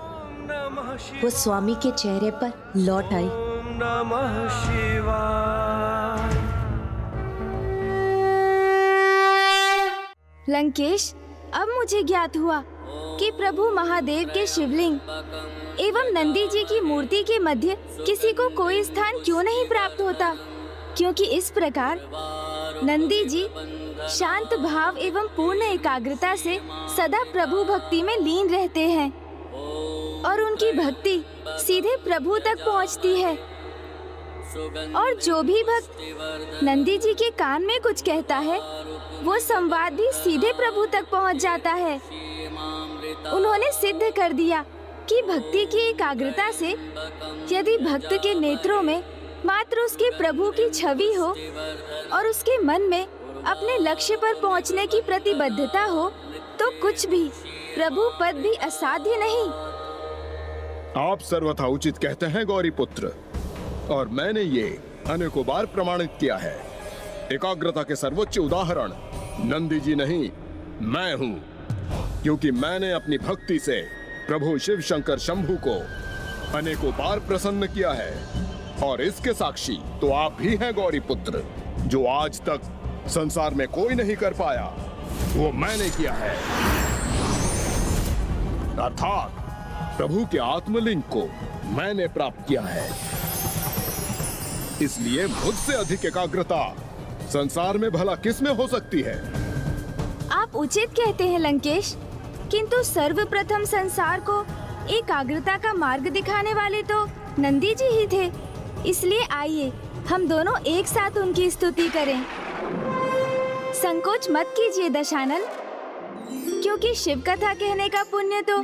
वो स्वामी के चेहरे पर लौट आई। ओम नमः शिवाय। लंकेश, अब मुझे ज्ञात हुआ कि प्रभु महादेव के शिवलिंग एवं नंदी जी की मूर्ति के मध्य किसी को कोई स्थान क्यों नहीं प्राप्त होता, क्योंकि इस प्रकार नंदी जी शांत भाव एवं पूर्ण एकाग्रता से सदा प्रभु भक्ति में लीन रहते हैं और उनकी भक्ति सीधे प्रभु तक पहुंचती है। और जो भी भक्त नंदी जी के कान में कुछ कहता है, वो संवाद भी सीधे प्रभु तक पहुंच जाता है। उन्होंने सिद्ध कर दिया कि भक्ति की एकाग्रता से यदि भक्त के नेत्रों में मात्र उसके प्रभु की छवि हो और उसके मन में अपने लक्ष्य पर पहुंचने की प्रतिबद्धता हो, तो कुछ भी प्रभु पद भी असाध्य नहीं। आप सर्वथा उचित कहते हैं गौरी पुत्र, और मैंने ये अनेकों बार प्रमाणित किया है। एकाग्रता के सर्वोच्च उदाहरण नंदी जी नहीं, मैं हूँ, क्योंकि मैंने अपनी भक्ति से प्रभु शिव शंकर शंभु को अनेकों बार प्रसन्न किया है। और इसके साक्षी तो आप भी हैं गौरी पुत्र, जो आज तक संसार में कोई नहीं कर पाया, वो मैंने किया है। अर्थात प्रभु के आत्मलिंग को मैंने प्राप्त किया है। इसलिए मुझसे अधिक एकाग्रता संसार में भला किस में हो सकती है? आप उचित कहते हैं लंकेश, किंतु सर्वप्रथम संसार को एकाग्रता का मार्ग दिखाने वाले तो नंदी जी ही थे। इसलिए आइए हम दोनों एक साथ उनकी स्तुति करें। संकोच मत कीजिए दशानन, क्योंकि शिव कथा कहने का पुण्य तो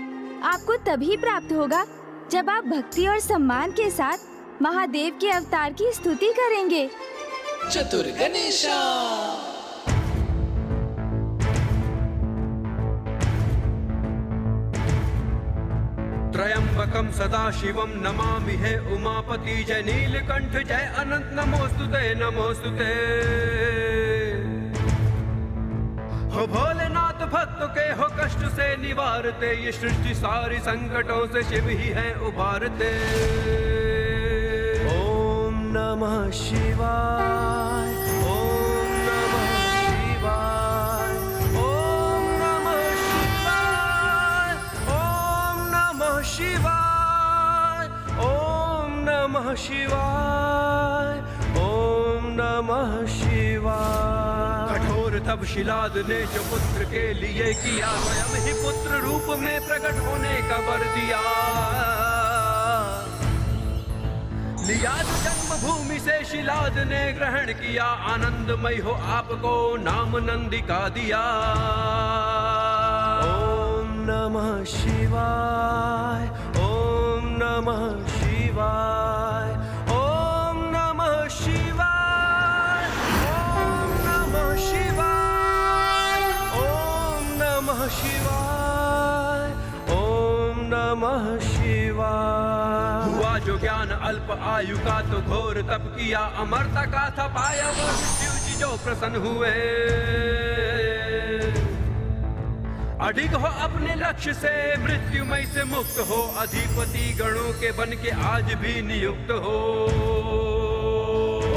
आपको तभी प्राप्त होगा जब आप भक्ति और सम्मान के साथ महादेव के अवतार की स्तुति करेंगे। चतुर गणेशा। त्रयंबकम सदाशिवम नमामि है उमापति जय नीलकंठ जय अनंत नमोस्तुते नमोस्तुते। हो भोलेनाथ भक्तों के हो कष्ट से निवारते, ये सृष्टि सारी संकटों से शिव ही है उबारते। ओम नमः शिवाय, ओम नमः शिवाय, ओम नमः शिवाय, ओम नमः शिवाय, ओम नमः शिवाय, ओम नमः शिवाय। कठोर तप शिलाद ने जो पुत्र के लिए किया, स्वयं ही पुत्र रूप में प्रकट होने का वर दिया। लिया जो जन्मभूमि से शिलाद ने ग्रहण किया, आनंदमय हो आपको नाम नंदी का दिया। नमः शिवाय, ओम नमः शिवाय, ओम नमः शिवाय, ओम नमः शिवाय, ओम नमः शिवाय, ओम नमः शिवाय। हुआ जो ज्ञान अल्प आयु का तो घोर तप किया, अमरता का था पाया वो शिव जी जो प्रसन्न हुए। अडिग हो अपने लक्ष्य से, मृत्युमय से मुक्त हो, अधिपति गणों के बन के आज भी नियुक्त हो।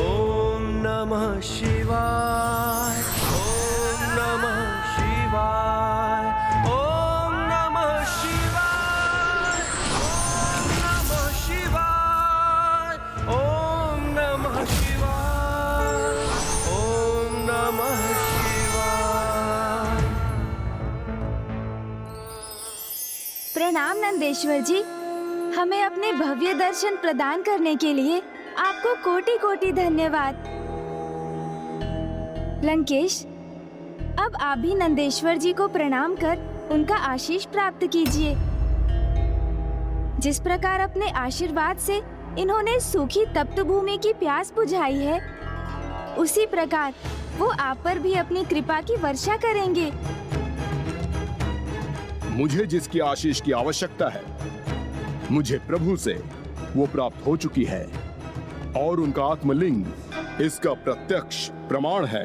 ओम नमः शिवाय, ओम नमः शिवाय, ओम नमः शिवाय, ओम नमः शिवाय, ओम नमः शिवाय, ओम नमः प्रणाम नंदेश्वर जी, हमें अपने भव्य दर्शन प्रदान करने के लिए आपको कोटि कोटि धन्यवाद। लंकेश, अब आप भी नंदेश्वर जी को प्रणाम कर उनका आशीष प्राप्त कीजिए। जिस प्रकार अपने आशीर्वाद से इन्होंने सूखी तप्त भूमि की प्यास बुझाई है, उसी प्रकार वो आप पर भी अपनी कृपा की वर्षा करेंगे। मुझे जिसकी आशीष की आवश्यकता है, मुझे प्रभु से वो प्राप्त हो चुकी है और उनका आत्मलिंग इसका प्रत्यक्ष प्रमाण है।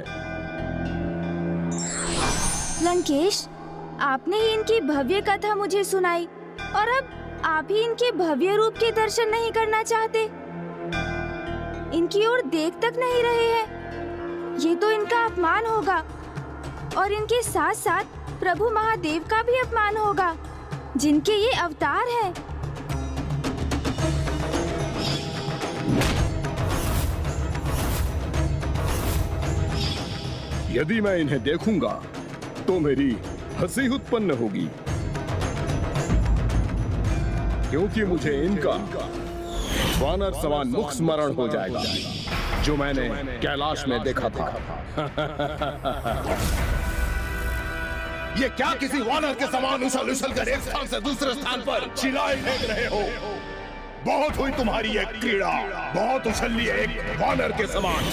लंकेश, आपने ही इनकी भव्य कथा मुझे सुनाई और अब आप ही इनके भव्य रूप के दर्शन नहीं करना चाहते, इनकी ओर देख तक नहीं रहे हैं। ये तो इनका अपमान होगा और इनके साथ साथ प्रभु महादेव का भी अपमान होगा, जिनके ये अवतार हैं। यदि मैं इन्हें देखूंगा तो मेरी हंसी उत्पन्न होगी, क्योंकि मुझे इनका वानर समान मुख स्मरण हो जाएगा जो मैंने कैलाश में देखा था। ये क्या किसी वानर के समान उछल उछल कर एक स्थान से दूसरे स्थान पर चिल्लाए फेंक रहे हो? बहुत हुई तुम्हारी ये क्रीड़ा, बहुत उछल लिए एक वानर के समान।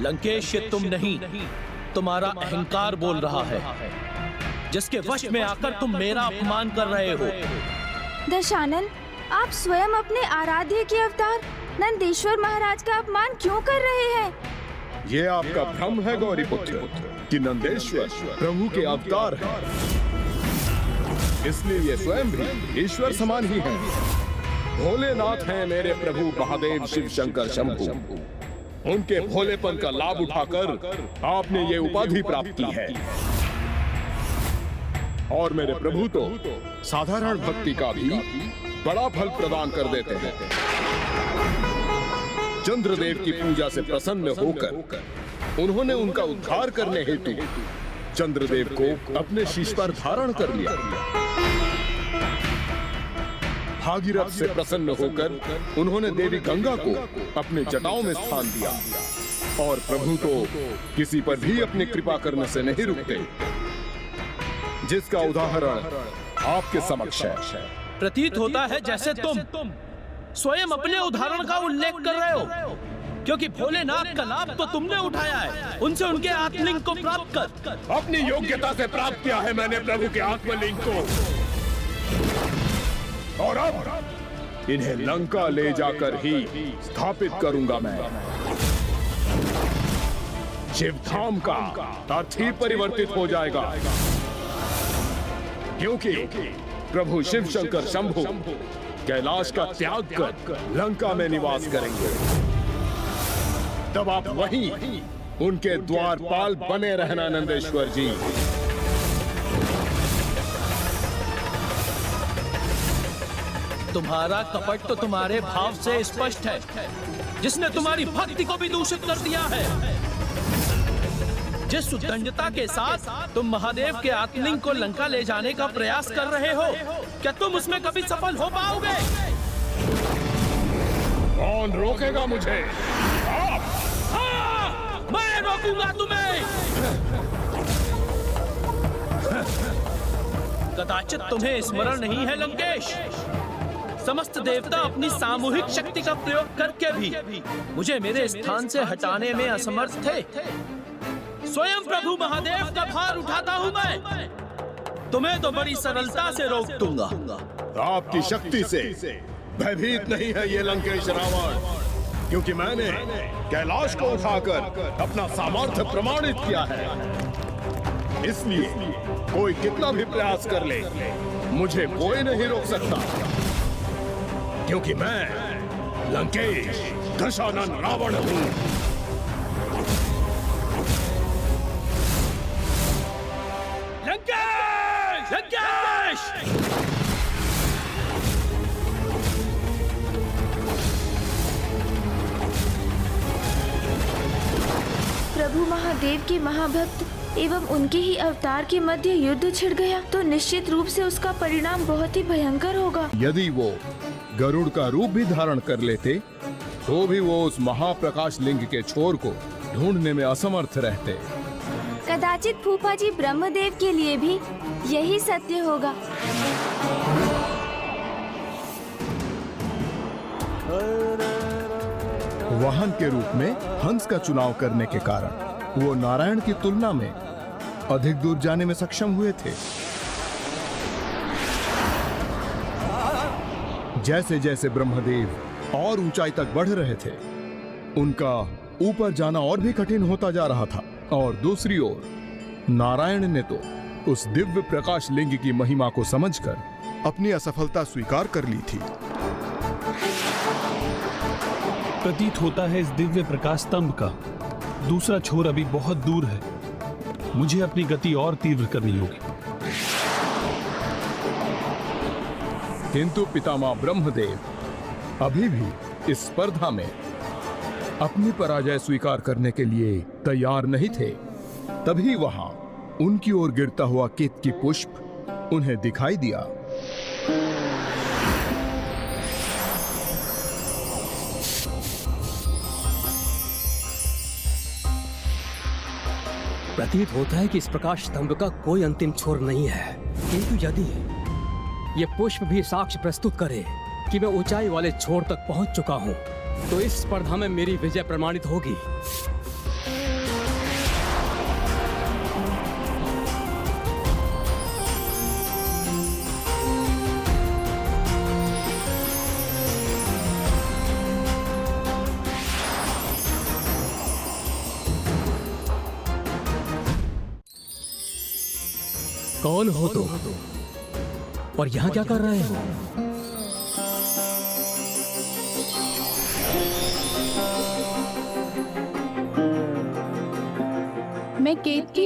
लंकेश, ये तुम नहीं, तुम्हारा अहंकार बोल रहा है, जिसके वश में आकर तुम मेरा अपमान कर रहे हो। दशानन, आप स्वयं अपने आराध्य के अवतार नंदेश्वर महाराज का अपमान क्यों कर रहे हैं? ये आपका भ्रम है गौरी पुत्र कि नंदेश्वर प्रभु के अवतार हैं, इसलिए ये स्वयं भी ईश्वर समान ही हैं। भोलेनाथ हैं मेरे प्रभु महादेव शिव शंकर शंभु। उनके भोलेपन का लाभ उठाकर आपने ये उपाधि प्राप्त की है। और मेरे प्रभु तो साधारण भक्ति का भी बड़ा फल प्रदान कर देते हैं। चंद्रदेव की पूजा से प्रसन्न होकर उन्होंने उनका उद्धार करने हेतु चंद्रदेव को अपने शीश पर धारण कर लिया। भागीरथ से प्रसन्न होकर उन्होंने देवी गंगा को अपने जटाओं में स्थान दिया। और प्रभु तो किसी पर भी अपनी कृपा करने से नहीं रुकते, जिसका उदाहरण आपके समक्ष है। प्रतीत होता है जैसे तुम स्वयं अपने उदाहरण का उल्लेख कर रहे हो, क्योंकि भोलेनाथ का लाभ तो तुमने उठाया है। उनसे उनके आत्मलिंग को प्राप्त कर। अपनी योग्यता से प्राप्त किया है मैंने प्रभु के आत्मलिंग को, और अब इन्हें लंका ले जाकर ही स्थापित करूंगा मैं। शिवधाम का अर्थ ही परिवर्तित हो जाएगा, क्योंकि प्रभु शिव शंकर शंभु कैलाश का त्याग कर लंका में निवास करेंगे। तब आप वहीं उनके द्वारपाल बने रहना नंदेश्वर जी। तुम्हारा कपट तो तुम्हारे भाव से स्पष्ट है, जिसने तुम्हारी भक्ति को भी दूषित कर दिया है। जिस उद्दंडता के साथ तुम महादेव के आत्मलिंग को लंका ले जाने का प्रयास कर रहे हो, क्या तुम उसमें कभी सफल हो पाओगे? कौन रोकेगा मुझे? मैं रोकूंगा तुम्हें। कदाचित तुम्हें स्मरण नहीं है लंकेश, समस्त देवता अपनी सामूहिक शक्ति का प्रयोग करके भी मुझे मेरे स्थान से हटाने में असमर्थ थे। स्वयं प्रभु महादेव का भार उठाता हूँ मैं, तुम्हें तो बड़ी सरलता से रोक दूंगा। आपकी शक्ति से भयभीत नहीं है ये लंकेश रावण, क्योंकि मैंने कैलाश को उठाकर अपना सामर्थ्य प्रमाणित किया है। इसलिए कोई कितना भी प्रयास कर ले, मुझे कोई नहीं रोक सकता, क्योंकि मैं लंकेश दशानन रावण हूं। लंकेश! लंकेश! प्रभु महादेव के महाभक्त एवं उनके ही अवतार के मध्य युद्ध छिड़ गया तो निश्चित रूप से उसका परिणाम बहुत ही भयंकर होगा। यदि वो गरुड़ का रूप भी धारण कर लेते तो भी वो उस महाप्रकाश लिंग के छोर को ढूंढने में असमर्थ रहते। कदाचित फूफा जी ब्रह्मदेव के लिए भी यही सत्य होगा। वाहन के रूप में हंस का चुनाव करने के कारण वो नारायण की तुलना में अधिक दूर जाने में सक्षम हुए थे। जैसे जैसे ब्रह्मदेव और ऊंचाई तक बढ़ रहे थे, उनका ऊपर जाना और भी कठिन होता जा रहा था। और दूसरी ओर नारायण ने तो उस दिव्य प्रकाश लिंग की महिमा को समझकर अपनी असफलता स्वीकार कर ली थी। प्रतीत होता है इस दिव्य प्रकाश स्तंभ का दूसरा छोर अभी बहुत दूर है। मुझे अपनी गति और तीव्र करनी होगी। किंतु पितामह ब्रह्मदेव अभी भी इस स्पर्धा में अपनी पराजय स्वीकार करने के लिए तैयार नहीं थे। तभी वहां उनकी ओर गिरता हुआ केतकी पुष्प उन्हें दिखाई दिया। प्रतीत होता है कि इस प्रकाश स्तंभ का कोई अंतिम छोर नहीं है, किंतु यदि ये पुष्प भी साक्ष्य प्रस्तुत करे कि मैं ऊंचाई वाले छोर तक पहुंच चुका हूं, तो इस स्पर्धा में मेरी विजय प्रमाणित होगी। कौन हो तुम और यहाँ क्या कर रहे हो? मैं केतकी